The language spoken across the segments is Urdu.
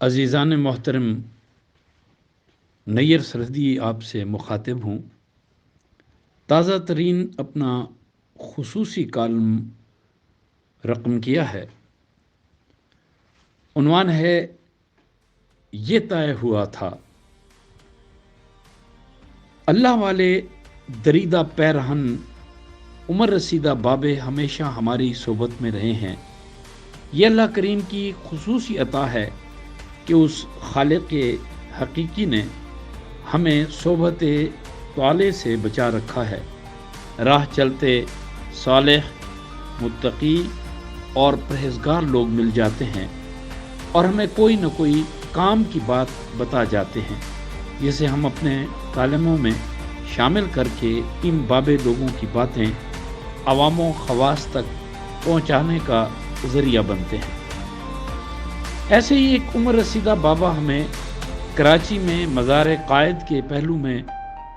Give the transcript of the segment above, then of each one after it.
عزیزان محترم، نیر سرحدی آپ سے مخاطب ہوں۔ تازہ ترین اپنا خصوصی کالم رقم کیا ہے۔ عنوان ہے یہ طے ہوا تھا۔ اللہ والے دریدہ پیرہن عمر رسیدہ بابے ہمیشہ ہماری صحبت میں رہے ہیں۔ یہ اللہ کریم کی خصوصی عطا ہے کہ اس خالق حقیقی نے ہمیں صحبت طالع سے بچا رکھا ہے۔ راہ چلتے صالح، متقی اور پرہیزگار لوگ مل جاتے ہیں اور ہمیں کوئی نہ کوئی کام کی بات بتا جاتے ہیں، جسے ہم اپنے کالموں میں شامل کر کے ان بابے لوگوں کی باتیں عوام و خواص تک پہنچانے کا ذریعہ بنتے ہیں۔ ایسے ہی ایک عمر رسیدہ بابا ہمیں کراچی میں مزار قائد کے پہلو میں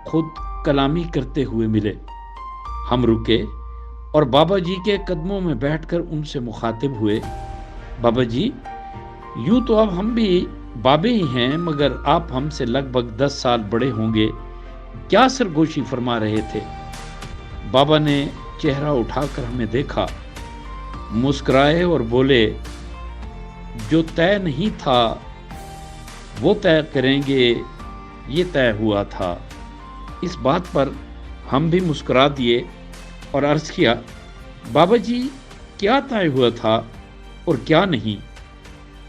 خود کلامی کرتے ہوئے ملے۔ ہم رکے اور بابا جی کے قدموں میں بیٹھ کر ان سے مخاطب ہوئے۔ بابا جی، یوں تو اب ہم بھی بابے ہی ہیں، مگر آپ ہم سے لگ بھگ 10 سال بڑے ہوں گے، کیا سرگوشی فرما رہے تھے؟ بابا نے چہرہ اٹھا کر ہمیں دیکھا، مسکرائے اور بولے، جو طے نہیں تھا وہ طے کریں گے، یہ طے ہوا تھا۔ اس بات پر ہم بھی مسکرا دیے اور عرض کیا، بابا جی کیا طے ہوا تھا اور کیا نہیں؟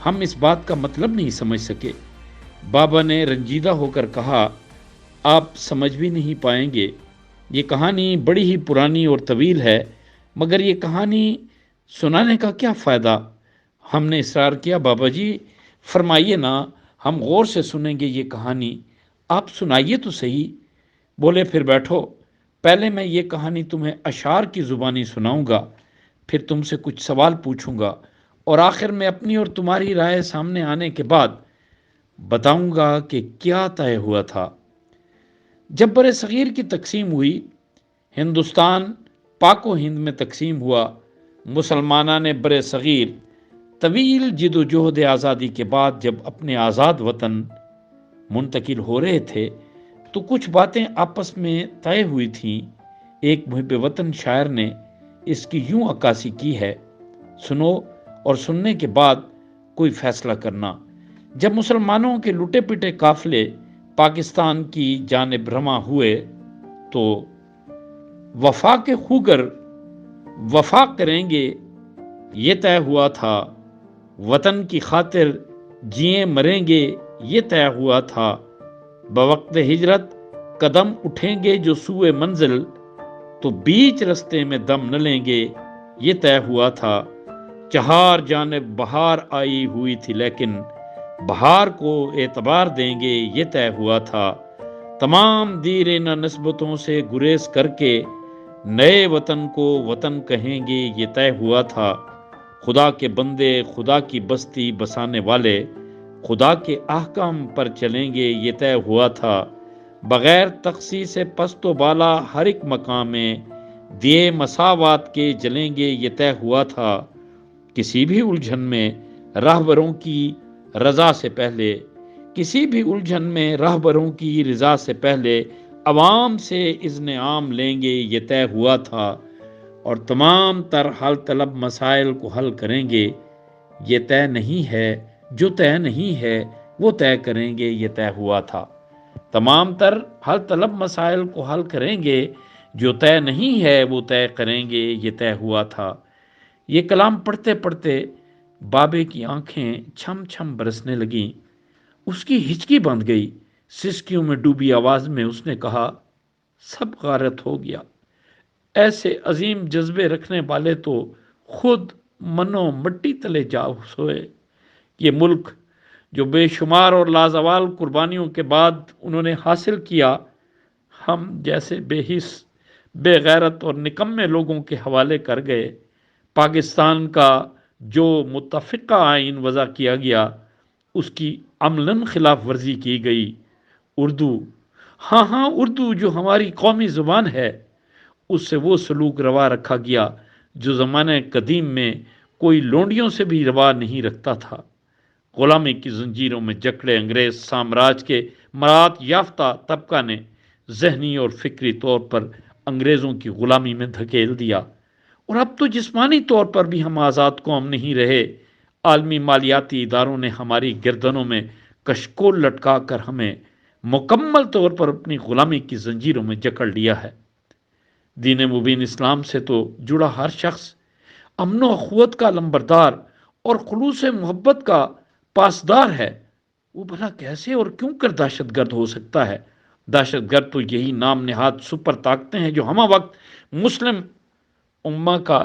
ہم اس بات کا مطلب نہیں سمجھ سکے۔ بابا نے رنجیدہ ہو کر کہا، آپ سمجھ بھی نہیں پائیں گے، یہ کہانی بڑی ہی پرانی اور طویل ہے، مگر یہ کہانی سنانے کا کیا فائدہ؟ ہم نے اصرار کیا، بابا جی فرمائیے نا، ہم غور سے سنیں گے یہ کہانی، آپ سنائیے تو صحیح۔ بولے، پھر بیٹھو، پہلے میں یہ کہانی تمہیں اشعار کی زبانی سناؤں گا، پھر تم سے کچھ سوال پوچھوں گا اور آخر میں اپنی اور تمہاری رائے سامنے آنے کے بعد بتاؤں گا کہ کیا طے ہوا تھا۔ جب بر صغیر کی تقسیم ہوئی، ہندوستان پاک و ہند میں تقسیم ہوا، مسلمانان بر صغیر طویل جد و جہد آزادی کے بعد جب اپنے آزاد وطن منتقل ہو رہے تھے تو کچھ باتیں آپس میں طے ہوئی تھیں۔ ایک محب وطن شاعر نے اس کی یوں عکاسی کی ہے، سنو اور سننے کے بعد کوئی فیصلہ کرنا۔ جب مسلمانوں کے لٹے پٹے قافلے پاکستان کی جانب رواں ہوئے تو وفا کے خوگر وفا کریں گے، یہ طے ہوا تھا۔ وطن کی خاطر جییں مریں گے، یہ طے ہوا تھا۔ بوقت ہجرت قدم اٹھیں گے جو سوئے منزل، تو بیچ رستے میں دم نہ لیں گے، یہ طے ہوا تھا۔ چہار جانب بہار آئی ہوئی تھی لیکن بہار کو اعتبار دیں گے، یہ طے ہوا تھا۔ تمام دیرینہ نسبتوں سے گریز کر کے نئے وطن کو وطن کہیں گے، یہ طے ہوا تھا۔ خدا کے بندے خدا کی بستی بسانے والے خدا کے احکام پر چلیں گے، یہ طے ہوا تھا۔ بغیر تخصیص پست و بالا ہر ایک مقام میں دیے مساوات کے جلیں گے، یہ طے ہوا تھا۔ کسی بھی الجھن میں راہبروں کی رضا سے پہلے رضا سے پہلے عوام سے اذن عام لیں گے، یہ طے ہوا تھا۔ اور تمام تر حل طلب مسائل کو حل کریں گے، یہ طے نہیں ہے، جو طے نہیں ہے وہ طے کریں گے، یہ طے ہوا تھا۔ تمام تر حل طلب مسائل کو حل کریں گے، جو طے نہیں ہے وہ طے کریں گے، یہ طے ہوا تھا۔ یہ کلام پڑھتے پڑھتے بابے کی آنکھیں چھم چھم برسنے لگیں، اس کی ہچکی بند گئی۔ سسکیوں میں ڈوبی آواز میں اس نے کہا، سب غارت ہو گیا۔ ایسے عظیم جذبے رکھنے والے تو خود منو مٹی تلے جا سوئے۔ یہ ملک جو بے شمار اور لازوال قربانیوں کے بعد انہوں نے حاصل کیا، ہم جیسے بے حس، بے غیرت اور نکمے لوگوں کے حوالے کر گئے۔ پاکستان کا جو متفقہ آئین وضع کیا گیا، اس کی عملاً خلاف ورزی کی گئی۔ اردو، ہاں اردو جو ہماری قومی زبان ہے، اس سے وہ سلوک روا رکھا گیا جو زمانہ قدیم میں کوئی لونڈیوں سے بھی روا نہیں رکھتا تھا۔ غلامی کی زنجیروں میں جکڑے انگریز سامراج کے مراد یافتہ طبقہ نے ذہنی اور فکری طور پر انگریزوں کی غلامی میں دھکیل دیا، اور اب تو جسمانی طور پر بھی ہم آزاد قوم نہیں رہے۔ عالمی مالیاتی اداروں نے ہماری گردنوں میں کشکول لٹکا کر ہمیں مکمل طور پر اپنی غلامی کی زنجیروں میں جکڑ لیا ہے۔ دین مبین اسلام سے تو جڑا ہر شخص امن و اخوت کا لمبردار اور خلوص محبت کا پاسدار ہے، وہ بھلا کیسے اور کیوں کر دہشت گرد ہو سکتا ہے؟ دہشت گرد تو یہی نام نہاد سپر طاقتیں ہیں جو ہمہ وقت مسلم امہ کا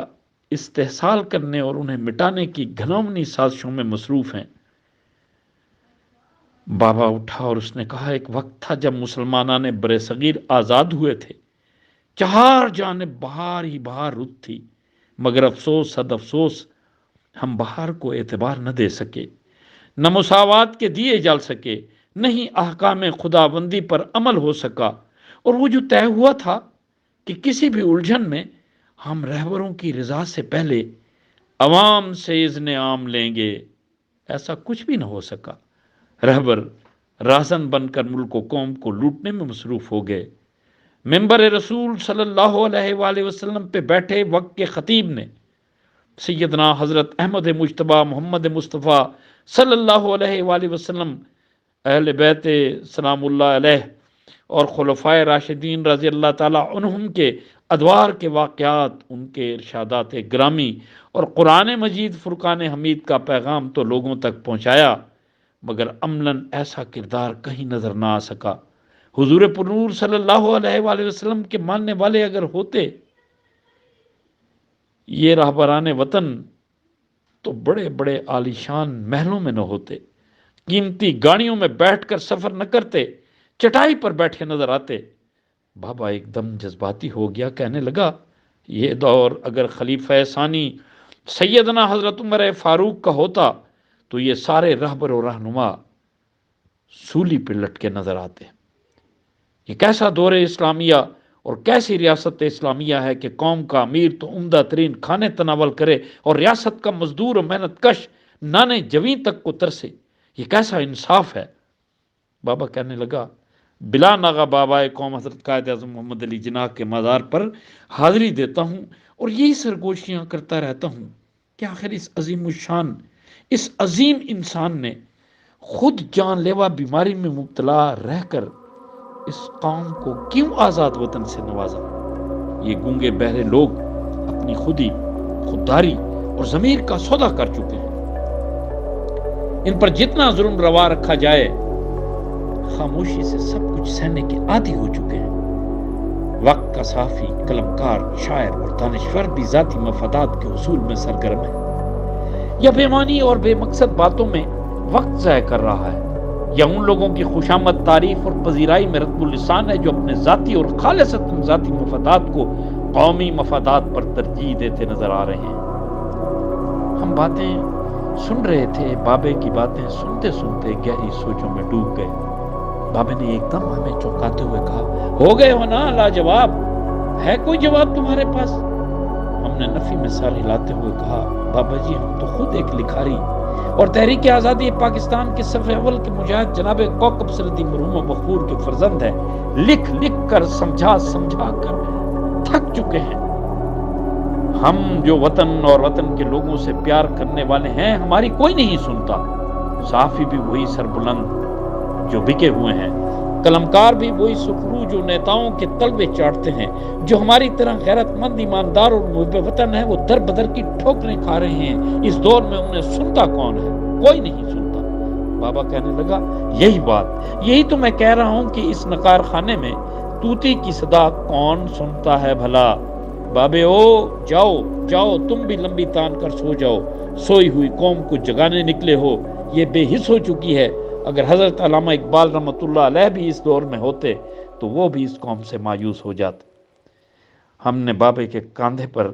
استحصال کرنے اور انہیں مٹانے کی گھناؤنی سازشوں میں مصروف ہیں۔ بابا اٹھا اور اس نے کہا، ایک وقت تھا جب مسلمانان بر صغیر آزاد ہوئے تھے، چہار جانب بہار ہی بہار رت تھی، مگر افسوس صد افسوس ہم بہار کو اعتبار نہ دے سکے، نہ مساوات کے دیے جل سکے، نہ ہی احکام خداوندی پر عمل ہو سکا، اور وہ جو طے ہوا تھا کہ کسی بھی الجھن میں ہم رہبروں کی رضا سے پہلے عوام سے اذن عام لیں گے، ایسا کچھ بھی نہ ہو سکا۔ رہبر راہزن بن کر ملک و قوم کو لوٹنے میں مصروف ہو گئے۔ ممبر رسول صلی اللہ علیہ وآلہ وسلم پہ بیٹھے وقت کے خطیب نے سیدنا حضرت احمد مجتبیٰ محمد مصطفیٰ صلی اللہ علیہ وآلہ وسلم، اہل بیت سلام اللہ علیہ اور خلفائے راشدین رضی اللہ تعالیٰ عنہم کے ادوار کے واقعات، ان کے ارشادات گرامی اور قرآن مجید فرقان حمید کا پیغام تو لوگوں تک پہنچایا، مگر عملاً ایسا کردار کہیں نظر نہ آ سکا۔ حضور پرنور صلی اللہ علیہ وآلہ وسلم کے ماننے والے اگر ہوتے یہ راہبران وطن، تو بڑے بڑے عالیشان محلوں میں نہ ہوتے، قیمتی گاڑیوں میں بیٹھ کر سفر نہ کرتے، چٹائی پر بیٹھے نظر آتے۔ بابا ایک دم جذباتی ہو گیا، کہنے لگا، یہ دور اگر خلیفہ ثانی سیدنا حضرت عمر فاروق کا ہوتا تو یہ سارے رہبر و رہنما سولی پہ لٹکے نظر آتے۔ یہ کیسا دور اسلامیہ اور کیسی ریاست اسلامیہ ہے کہ قوم کا امیر تو عمدہ ترین کھانے تناول کرے اور ریاست کا مزدور و محنت کش نانے جویں تک کو ترسے، یہ کیسا انصاف ہے؟ بابا کہنے لگا، بلا ناغا بابا قوم حضرت قائد اعظم محمد علی جناح کے مزار پر حاضری دیتا ہوں اور یہی سرگوشیاں کرتا رہتا ہوں کہ آخر اس عظیم الشان، اس عظیم انسان نے خود جان لیوا بیماری میں مبتلا رہ کر اس قوم کو کیوں آزاد وطن سے نوازا؟ یہ گونگے بہرے لوگ اپنی خودداری اور ضمیر کا سودا کر چکے ہیں۔ ان پر جتنا ظلم روا رکھا جائے، خاموشی سے سب کچھ سہنے کے عادی ہو چکے ہیں۔ وقت کا صحافی، قلمکار، شاعر اور دانشور بھی ذاتی مفادات کے حصول میں سرگرم ہے، یا بے معنی اور بے مقصد باتوں میں وقت ضائع کر رہا ہے، یا ان لوگوں کی خوشامد تعریف اور پذیرائی میں رطب اللسان ہے جو اپنے ذاتی اور خالصتاً ذاتی مفادات کو قومی مفادات پر ترجیح دیتے نظر آ رہے ہیں۔ ہم باتیں سن رہے تھے، بابے کی باتیں سنتے سنتے گہری سوچوں میں ڈوب گئے۔ بابے نے ایک دم ہمیں چونکاتے ہوئے کہا، ہو گئے ہو نا لاجواب، ہے کوئی جواب تمہارے پاس؟ ہم نے نفی میں سر ہلاتے ہوئے کہا، بابا جی ہم تو خود ایک لکھاری اور تحریک آزادی پاکستان کے صف اول کے مجاہد جناب کوکب سردی مرحوم مغفور کے فرزند ہیں، لکھ لکھ کر سمجھا کر تھک چکے ہیں۔ ہم جو وطن اور وطن کے لوگوں سے پیار کرنے والے ہیں، ہماری کوئی نہیں سنتا۔ صحافی بھی وہی سربلند جو بکے ہوئے ہیں، قلمکار بھی وہی سخرو جو نیتاؤں کے تلوے چاٹتے ہیں، جو ہماری طرح غیرت مند ایماندار اور محب وطن ہیں وہ در بدر کی ٹھوکریں کھا رہے ہیں۔ اس دور میں انہیں سنتا کون ہے؟ کوئی نہیں سنتا۔ بابا کہنے لگا، یہی بات، یہی تو میں کہہ رہا ہوں کہ اس نقار خانے میں طوطی کی صدا کون سنتا ہے بھلا؟ بابے او جاؤ جاؤ، تم بھی لمبی تان کر سو جاؤ، سوئی ہوئی قوم کو جگانے نکلے ہو، یہ بے حس ہو چکی ہے۔ اگر حضرت علامہ اقبال رحمۃ اللہ علیہ بھی اس دور میں ہوتے تو وہ بھی اس قوم سے مایوس ہو جاتے۔ ہم نے بابے کے کاندھے پر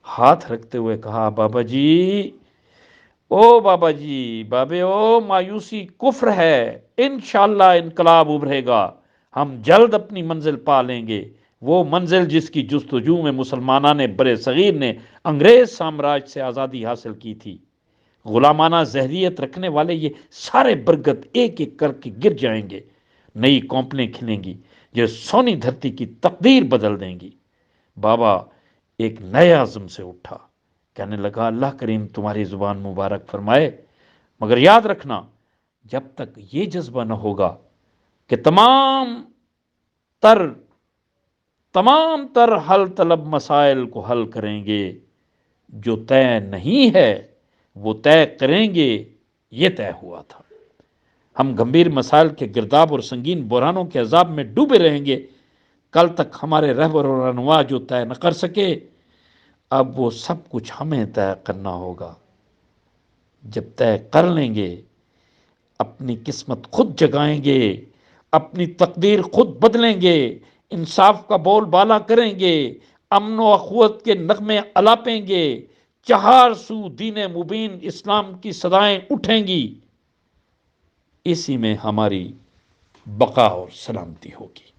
ہاتھ رکھتے ہوئے کہا، بابا جی، او بابا جی، بابے او، مایوسی کفر ہے، انشاءاللہ انقلاب ابھرے گا، ہم جلد اپنی منزل پا لیں گے، وہ منزل جس کی جستجو میں مسلمانان بر صغیر نے انگریز سامراج سے آزادی حاصل کی تھی۔ غلامانہ ذہریت رکھنے والے یہ سارے برگد ایک ایک کر کے گر جائیں گے، نئی کونپلیں کھلیں گی جو سونی دھرتی کی تقدیر بدل دیں گی۔ بابا ایک نئے عزم سے اٹھا، کہنے لگا اللہ کریم تمہاری زبان مبارک فرمائے، مگر یاد رکھنا جب تک یہ جذبہ نہ ہوگا کہ تر تمام تر حل طلب مسائل کو حل کریں گے، جو طے نہیں ہے وہ طے کریں گے، یہ طے ہوا تھا۔ ہم گمبھیر مسائل کے گرداب اور سنگین بحرانوں کے عذاب میں ڈوبے رہیں گے، کل تک ہمارے رہبر اور رہنما جو طے نہ کر سکے، اب وہ سب کچھ ہمیں طے کرنا ہوگا۔ جب طے کر لیں گے، اپنی قسمت خود جگائیں گے، اپنی تقدیر خود بدلیں گے، انصاف کا بول بالا کریں گے، امن و اخوت کے نغمے الاپیں گے، چہار سو دین مبین اسلام کی صدائیں اٹھیں گی، اسی میں ہماری بقا اور سلامتی ہوگی۔